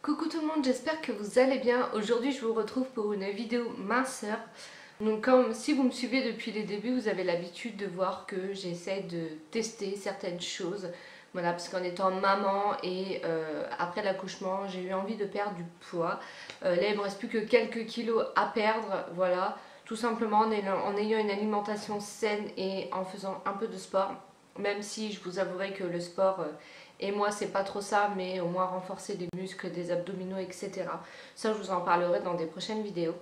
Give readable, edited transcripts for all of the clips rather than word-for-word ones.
Coucou tout le monde, j'espère que vous allez bien. Aujourd'hui je vous retrouve pour une vidéo minceur. Donc comme si vous me suivez depuis les débuts, vous avez l'habitude de voir que j'essaie de tester certaines choses. Voilà, parce qu'en étant maman et après l'accouchement, j'ai eu envie de perdre du poids. Là il me reste plus que quelques kilos à perdre, voilà. Tout simplement en ayant une alimentation saine et en faisant un peu de sport. Même si je vous avouerai que le sport... et moi c'est pas trop ça, mais au moins renforcer des muscles, des abdominaux, etc. Ça je vous en parlerai dans des prochaines vidéos.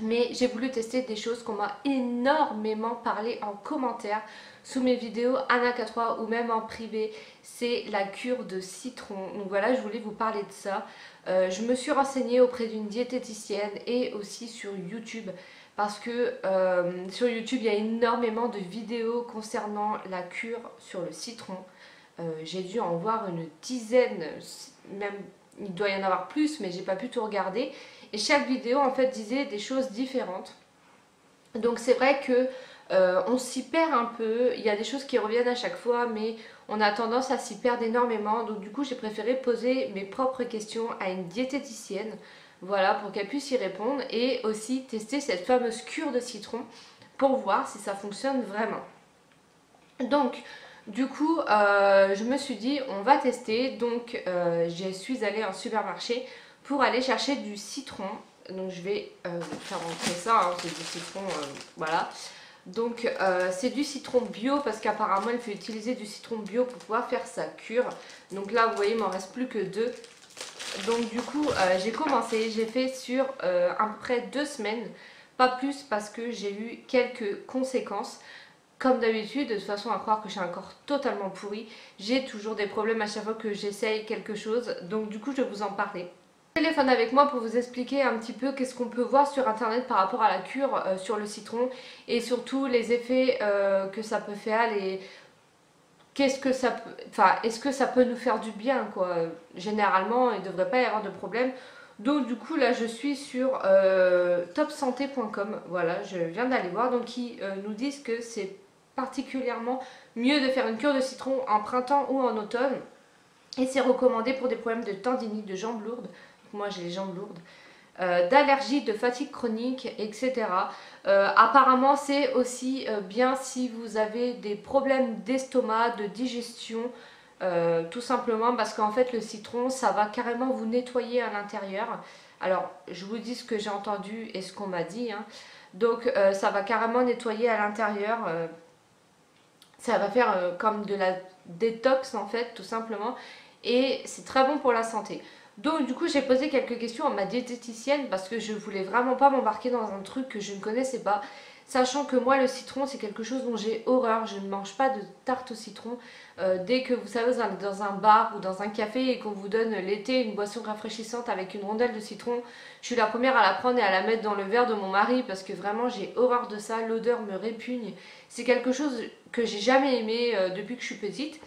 Mais j'ai voulu tester des choses qu'on m'a énormément parlé en commentaire sous mes vidéos Anna K3 ou même en privé. C'est la cure de citron. Donc voilà, je voulais vous parler de ça. Je me suis renseignée auprès d'une diététicienne et aussi sur YouTube. Parce que sur YouTube, il y a énormément de vidéos concernant la cure sur le citron. J'ai dû en voir une dizaine, même il doit y en avoir plus, mais j'ai pas pu tout regarder. Et chaque vidéo en fait disait des choses différentes. Donc c'est vrai que on s'y perd un peu. Il y a des choses qui reviennent à chaque fois, mais on a tendance à s'y perdre énormément. Donc du coup j'ai préféré poser mes propres questions à une diététicienne. Voilà, pour qu'elle puisse y répondre et aussi tester cette fameuse cure de citron pour voir si ça fonctionne vraiment. Donc du coup je me suis dit on va tester. Donc je suis allée en supermarché pour aller chercher du citron. Donc je vais vous faire rentrer ça, hein, c'est du citron, voilà. Donc c'est du citron bio parce qu'apparemment il faut utiliser du citron bio pour pouvoir faire sa cure. Donc là vous voyez il m'en reste plus que deux. Donc du coup j'ai commencé, j'ai fait sur à peu près 2 semaines, pas plus parce que j'ai eu quelques conséquences. Comme d'habitude, de toute façon à croire que j'ai un corps totalement pourri, j'ai toujours des problèmes à chaque fois que j'essaye quelque chose. Donc du coup je vais vous en parler. Téléphone avec moi pour vous expliquer un petit peu qu'est-ce qu'on peut voir sur internet par rapport à la cure sur le citron et surtout les effets que ça peut faire, qu'est-ce que ça peut, enfin est-ce que ça peut nous faire du bien quoi. Généralement il ne devrait pas y avoir de problème. Donc du coup là je suis sur topsanté.com, voilà, je viens d'aller voir, donc ils nous disent que c'est particulièrement mieux de faire une cure de citron en printemps ou en automne. Et c'est recommandé pour des problèmes de tendinite, de jambes lourdes, moi j'ai les jambes lourdes, d'allergie, de fatigue chronique, etc. Apparemment c'est aussi bien si vous avez des problèmes d'estomac, de digestion, tout simplement parce qu'en fait le citron ça va carrément vous nettoyer à l'intérieur. Alors je vous dis ce que j'ai entendu et ce qu'on m'a dit, hein. Donc ça va carrément nettoyer à l'intérieur. Ça va faire comme de la détox en fait tout simplement. Et c'est très bon pour la santé. Donc du coup j'ai posé quelques questions à ma diététicienne parce que je voulais vraiment pas m'embarquer dans un truc que je ne connaissais pas. Sachant que moi le citron c'est quelque chose dont j'ai horreur, je ne mange pas de tarte au citron. Dès que vous savez vous êtes dans un bar ou dans un café et qu'on vous donne l'été une boisson rafraîchissante avec une rondelle de citron, je suis la première à la prendre et à la mettre dans le verre de mon mari parce que vraiment j'ai horreur de ça, l'odeur me répugne. C'est quelque chose que j'ai jamais aimé depuis que je suis petite.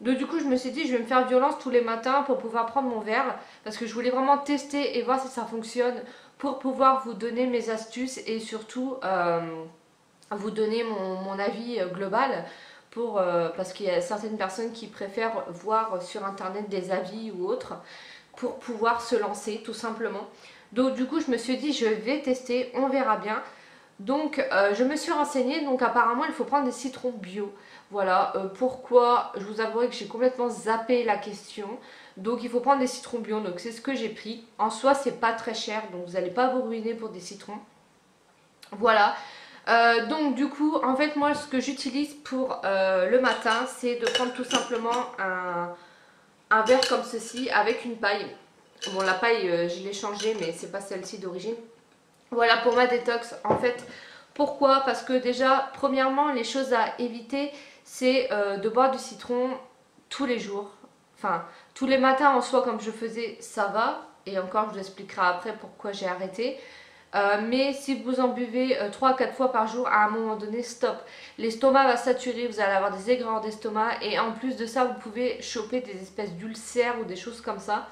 Donc du coup je me suis dit je vais me faire violence tous les matins pour pouvoir prendre mon verre parce que je voulais vraiment tester et voir si ça fonctionne pour pouvoir vous donner mes astuces et surtout vous donner mon avis global pour, parce qu'il y a certaines personnes qui préfèrent voir sur internet des avis ou autres pour pouvoir se lancer tout simplement. Donc du coup je me suis dit je vais tester, on verra bien. Donc je me suis renseignée, donc apparemment il faut prendre des citrons bio. Voilà, pourquoi, je vous avouerai que j'ai complètement zappé la question. Donc il faut prendre des citrons bio, donc c'est ce que j'ai pris. En soi c'est pas très cher, donc vous n'allez pas vous ruiner pour des citrons. Voilà, donc du coup en fait moi ce que j'utilise pour le matin c'est de prendre tout simplement un verre comme ceci avec une paille. Bon la paille je l'ai changée mais c'est pas celle-ci d'origine. Voilà pour ma détox en fait. Pourquoi? Parce que déjà premièrement les choses à éviter c'est de boire du citron tous les jours. Enfin tous les matins en soi comme je faisais ça va. Et encore je vous expliquerai après pourquoi j'ai arrêté. Mais si vous en buvez 3 à 4 fois par jour, à un moment donné, stop. L'estomac va saturer, vous allez avoir des aigreurs d'estomac et en plus de ça, vous pouvez choper des espèces d'ulcères ou des choses comme ça.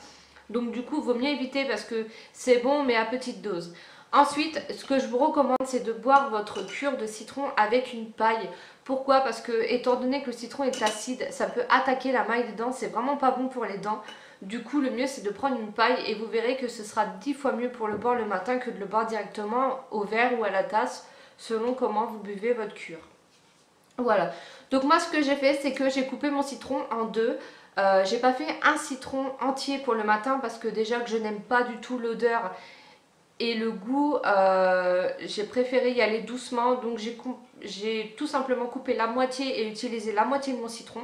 Donc du coup, il vaut mieux éviter parce que c'est bon mais à petite dose. Ensuite, ce que je vous recommande, c'est de boire votre cure de citron avec une paille. Pourquoi? Parce que étant donné que le citron est acide, ça peut attaquer la maille des dents, c'est vraiment pas bon pour les dents. Du coup le mieux c'est de prendre une paille et vous verrez que ce sera 10 fois mieux pour le boire le matin que de le boire directement au verre ou à la tasse selon comment vous buvez votre cure. Voilà, donc moi ce que j'ai fait c'est que j'ai coupé mon citron en deux. J'ai pas fait un citron entier pour le matin parce que déjà que je n'aime pas du tout l'odeur et le goût, j'ai préféré y aller doucement. Donc j'ai tout simplement coupé la moitié et utilisé la moitié de mon citron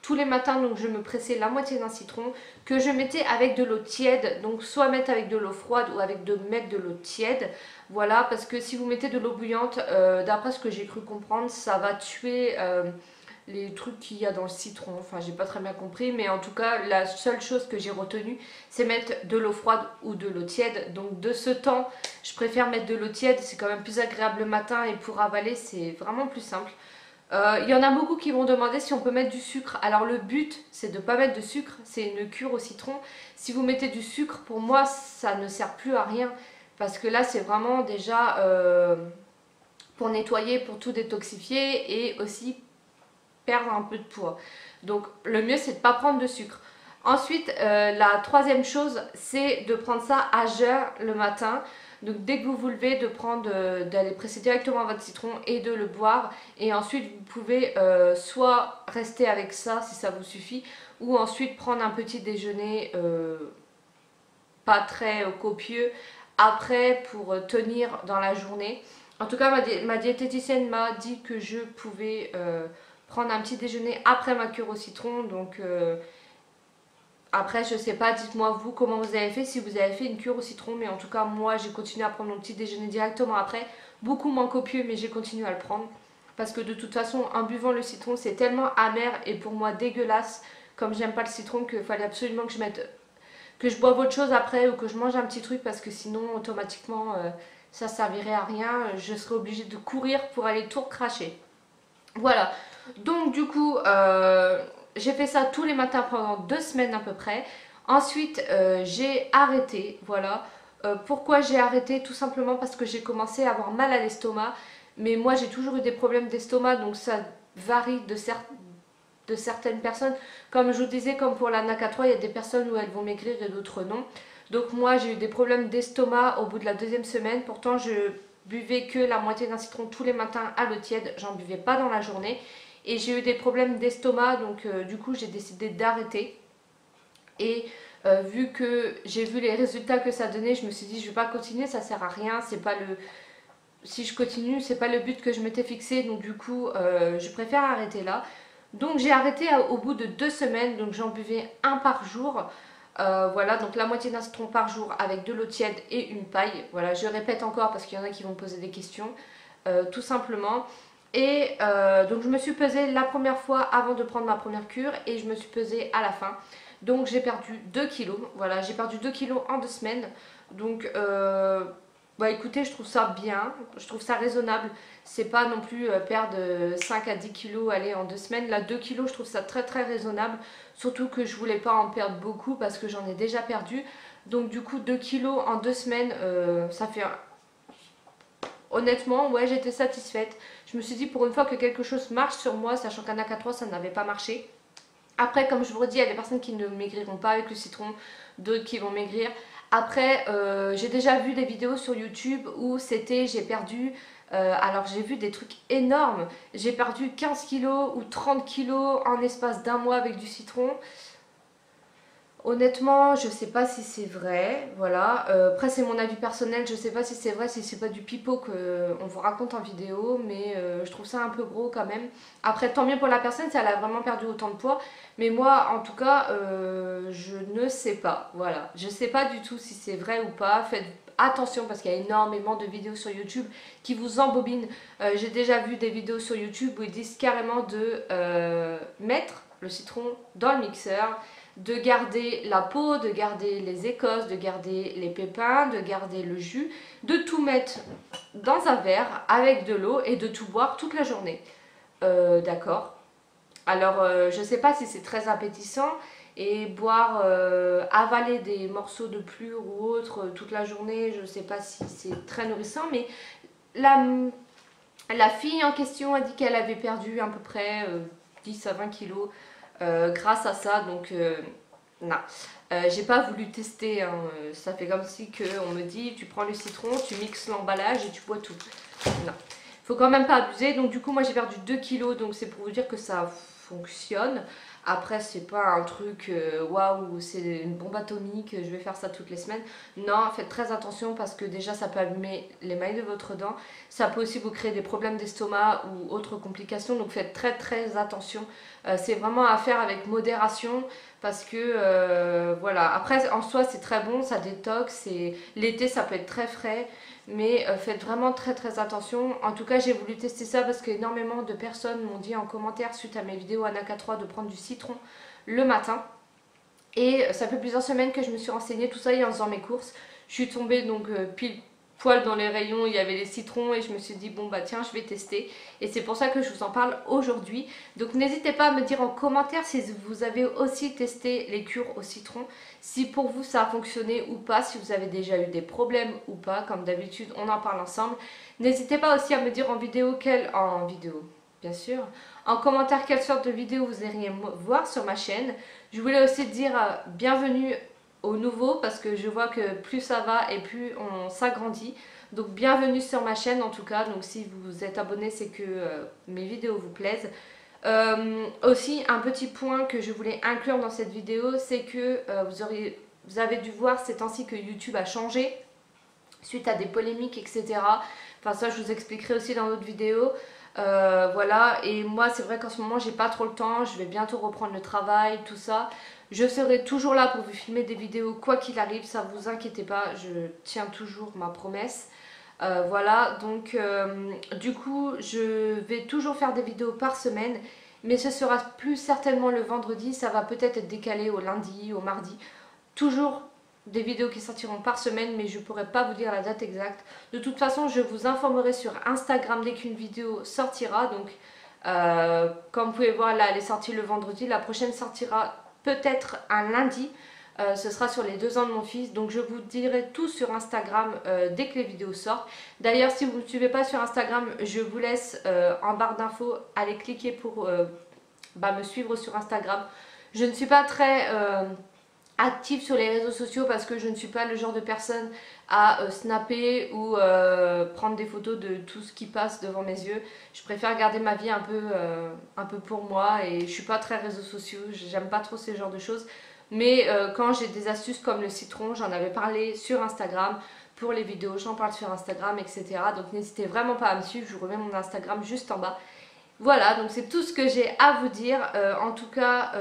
tous les matins. Donc je me pressais la moitié d'un citron que je mettais avec de l'eau tiède, donc soit mettre avec de l'eau froide ou avec mettre de l'eau tiède. Voilà, parce que si vous mettez de l'eau bouillante, d'après ce que j'ai cru comprendre, ça va tuer les trucs qu'il y a dans le citron. Enfin, j'ai pas très bien compris, mais en tout cas, la seule chose que j'ai retenue, c'est mettre de l'eau froide ou de l'eau tiède. Donc de ce temps, je préfère mettre de l'eau tiède, c'est quand même plus agréable le matin et pour avaler, c'est vraiment plus simple. Il y en a beaucoup qui vont demander si on peut mettre du sucre. Alors le but, c'est de ne pas mettre de sucre, c'est une cure au citron. Si vous mettez du sucre, pour moi, ça ne sert plus à rien. Parce que là, c'est vraiment déjà pour nettoyer, pour tout détoxifier et aussi perdre un peu de poids. Donc le mieux, c'est de ne pas prendre de sucre. Ensuite, la troisième chose, c'est de prendre ça à jeun le matin. Donc dès que vous vous levez, d'aller presser directement votre citron et de le boire. Et ensuite, vous pouvez soit rester avec ça si ça vous suffit, ou ensuite prendre un petit déjeuner pas très copieux après pour tenir dans la journée. En tout cas, ma diététicienne m'a dit que je pouvais prendre un petit déjeuner après ma cure au citron. Donc après, je sais pas, dites-moi vous comment vous avez fait, si vous avez fait une cure au citron. Mais en tout cas, moi j'ai continué à prendre mon petit déjeuner directement après. Beaucoup moins copieux, mais j'ai continué à le prendre. Parce que de toute façon, en buvant le citron, c'est tellement amer et pour moi dégueulasse. Comme j'aime pas le citron, qu'il fallait absolument que je boive autre chose après ou que je mange un petit truc. Parce que sinon, automatiquement, ça servirait à rien. Je serais obligée de courir pour aller tout recracher. Voilà, donc du coup, j'ai fait ça tous les matins pendant 2 semaines à peu près. Ensuite, j'ai arrêté, voilà. Pourquoi j'ai arrêté? Tout simplement parce que j'ai commencé à avoir mal à l'estomac. Mais moi, j'ai toujours eu des problèmes d'estomac, donc ça varie de certaines personnes. Comme je vous disais, comme pour la NACA3, il y a des personnes où elles vont maigrir et d'autres non. Donc moi, j'ai eu des problèmes d'estomac au bout de la 2e semaine. Pourtant, je buvais que la moitié d'un citron tous les matins à l'eau tiède, j'en buvais pas dans la journée et j'ai eu des problèmes d'estomac, donc du coup j'ai décidé d'arrêter. Et vu que j'ai vu les résultats que ça donnait, je me suis dit je vais pas continuer, ça sert à rien, c'est pas le si je continue, c'est pas le but que je m'étais fixé, donc du coup je préfère arrêter là. Donc j'ai arrêté au bout de 2 semaines, donc j'en buvais un par jour. Voilà, donc la moitié d'un citron par jour avec de l'eau tiède et une paille. Voilà, je répète encore parce qu'il y en a qui vont poser des questions, tout simplement. Et donc je me suis pesée la première fois avant de prendre ma première cure et je me suis pesée à la fin. Donc j'ai perdu 2 kilos. Voilà, j'ai perdu 2 kilos en 2 semaines. Donc bah écoutez, je trouve ça bien, je trouve ça raisonnable. C'est pas non plus perdre 5 à 10 kilos allez, en 2 semaines. Là, 2 kilos, je trouve ça très très raisonnable. Surtout que je voulais pas en perdre beaucoup parce que j'en ai déjà perdu. Donc du coup, 2 kilos en 2 semaines, ça fait... Honnêtement, ouais, j'étais satisfaite. Je me suis dit pour une fois que quelque chose marche sur moi, sachant qu'un AK3, ça n'avait pas marché. Après, comme je vous redis, il y a des personnes qui ne maigriront pas avec le citron, d'autres qui vont maigrir. Après, j'ai déjà vu des vidéos sur YouTube où c'était, j'ai perdu, alors j'ai vu des trucs énormes. J'ai perdu 15 kilos ou 30 kilos en l'espace d'un mois avec du citron. Honnêtement, je sais pas si c'est vrai, voilà. Après, c'est mon avis personnel, je sais pas si c'est vrai, si c'est pas du pipeau qu'on vous raconte en vidéo, mais je trouve ça un peu gros quand même. Après, tant mieux pour la personne si elle a vraiment perdu autant de poids, mais moi, en tout cas, je ne sais pas, voilà. Je sais pas du tout si c'est vrai ou pas, faites attention parce qu'il y a énormément de vidéos sur YouTube qui vous embobinent. J'ai déjà vu des vidéos sur YouTube où ils disent carrément de mettre le citron dans le mixeur, de garder la peau, de garder les écorces, de garder les pépins, de garder le jus, de tout mettre dans un verre avec de l'eau et de tout boire toute la journée. D'accord. Alors je sais pas si c'est très appétissant et boire, avaler des morceaux de plure ou autre toute la journée, je sais pas si c'est très nourrissant, mais la fille en question a dit qu'elle avait perdu à peu près 10 à 20 kilos grâce à ça, donc Non. J'ai pas voulu tester, hein. Ça fait comme si on me dit tu prends le citron, tu mixes l'emballage et tu bois tout. Non. Faut quand même pas abuser. Donc du coup moi j'ai perdu 2 kilos, donc c'est pour vous dire que ça fonctionne. Après c'est pas un truc waouh, c'est une bombe atomique, je vais faire ça toutes les semaines. Non, faites très attention parce que déjà ça peut abîmer l'émail de votre dent. Ça peut aussi vous créer des problèmes d'estomac ou autres complications, donc faites très attention. C'est vraiment à faire avec modération parce que voilà. Après en soi c'est très bon, ça détoxe et l'été ça peut être très frais. Mais faites vraiment très attention. En tout cas j'ai voulu tester ça parce qu'énormément de personnes m'ont dit en commentaire suite à mes vidéos Anaka 3 de prendre du citron le matin. Et ça fait plusieurs semaines que je me suis renseignée tout ça et en faisant mes courses. Je suis tombée donc pile poil dans les rayons, il y avait les citrons et je me suis dit bon bah tiens je vais tester. Et c'est pour ça que je vous en parle aujourd'hui. Donc n'hésitez pas à me dire en commentaire si vous avez aussi testé les cures au citron. Si pour vous ça a fonctionné ou pas, si vous avez déjà eu des problèmes ou pas, comme d'habitude on en parle ensemble. N'hésitez pas aussi à me dire en vidéo bien sûr, en commentaire quelle sorte de vidéo vous aimeriez voir sur ma chaîne. Je voulais aussi dire bienvenue aux nouveaux parce que je vois que plus ça va et plus on s'agrandit. Donc bienvenue sur ma chaîne en tout cas. Donc si vous êtes abonné c'est que mes vidéos vous plaisent. Aussi un petit point que je voulais inclure dans cette vidéo, c'est que vous avez dû voir ces temps-ci que YouTube a changé suite à des polémiques etc. Enfin ça je vous expliquerai aussi dans d'autres vidéos. Voilà, et moi c'est vrai qu'en ce moment j'ai pas trop le temps, je vais bientôt reprendre le travail, tout ça. Je serai toujours là pour vous filmer des vidéos quoi qu'il arrive, ça vous inquiétez pas, je tiens toujours ma promesse. Voilà, donc du coup je vais toujours faire des vidéos par semaine, mais ce sera plus certainement le vendredi, ça va peut-être être décalé au lundi, au mardi. Toujours des vidéos qui sortiront par semaine, mais je ne pourrai pas vous dire la date exacte. De toute façon, je vous informerai sur Instagram dès qu'une vidéo sortira. Donc, comme vous pouvez voir, là, elle est sortie le vendredi. La prochaine sortira peut-être un lundi. Ce sera sur les 2 ans de mon fils. Donc, je vous dirai tout sur Instagram dès que les vidéos sortent. D'ailleurs, si vous ne me suivez pas sur Instagram, je vous laisse en barre d'infos aller cliquer pour me suivre sur Instagram. Je ne suis pas très active sur les réseaux sociaux parce que je ne suis pas le genre de personne à snapper ou prendre des photos de tout ce qui passe devant mes yeux. Je préfère garder ma vie un peu pour moi et je suis pas très réseaux sociaux, j'aime pas trop ce genre de choses. Mais quand j'ai des astuces comme le citron, j'en avais parlé sur Instagram pour les vidéos, j'en parle sur Instagram etc. Donc n'hésitez vraiment pas à me suivre, je vous remets mon Instagram juste en bas. Voilà, donc c'est tout ce que j'ai à vous dire. En tout cas,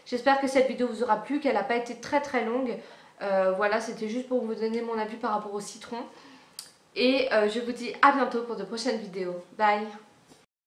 j'espère que cette vidéo vous aura plu, qu'elle n'a pas été très longue. Voilà, c'était juste pour vous donner mon avis par rapport au citron. Et je vous dis à bientôt pour de prochaines vidéos. Bye!